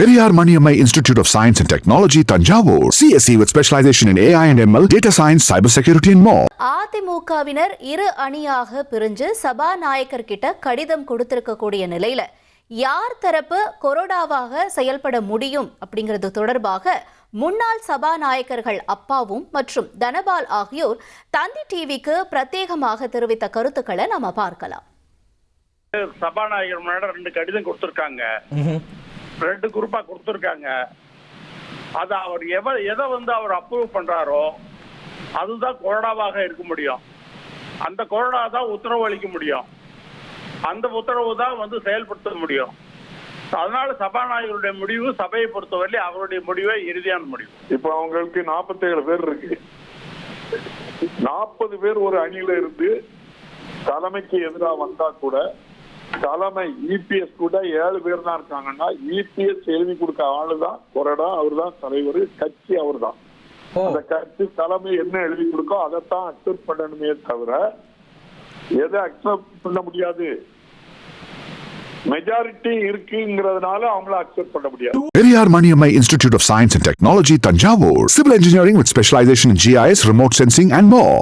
Periyar Maniammai Institute of Science and Technology, Tanjavur. CSE with specialization in AI and ML, data science, cybersecurity and more. அதிமுகவினர் இரு அணியாக பிரிஞ்சு சபாநாயகர் கிட்ட கடிதம் கொடுத்திருக்கக்கூடிய நிலையில யார் தரப்பு கொறடாவாக செயல்பட முடியும் அப்படிங்கிறது தொடர்பாக முன்னாள் சபாநாயகர்கள் அப்பாவும் மற்றும் தனபால் ஆகியோர் தந்தி டிவிக்கு பிரத்யேகமாக தெரிவித்த கருத்துக்களை நாம பார்க்கலாம். சபாநாயகர் முன்னாடி 2 கடிதம் கொடுத்திருக்காங்க, 2 குரூப்பா கொடுத்திருக்காங்க. அது அவர் எதை அவர் அப்ரூவ் பண்றாரோ அதுதான் கொறடாவாக இருக்க முடியும். அந்த கொறடா தான் உத்தரவு அளிக்க முடியும். அந்த உத்தரவு தான் செயல்படுத்த முடியும். அதனால சபாநாயகருடைய முடிவு சபையை பொறுத்தவரை அவருடைய முடிவே இறுதியான முடிவு. இப்ப அவங்களுக்கு 47 பேர் இருக்கு. 40 பேர் ஒரு அணியில இருந்து தலைமைக்கு எதிராக வந்தா கூட தலைமை இபிஎஸ் கூட 7 பேர் தான் இருக்காங்கன்னா இபிஎஸ் எழுதி கொடுக்க ஆளுதான் கொறடா, அவர் தான் தலைவர், கட்சி அவர் தான். அந்த கட்சி தலைமை என்ன எழுதி கொடுக்கோ அதைத்தான் அக்செப்ட் பண்ணணுமே தவிர எதை அக்செப்ட் பண்ண முடியாது. மெஜாரிட்டி இருக்குங்கிறதுனால அவங்கள அக்செப்ட் பண்ண முடியாது. Periyar Maniammai Institute of Science and Technology, Tanjavur. Civil engineering with specialization in GIS, remote sensing and more.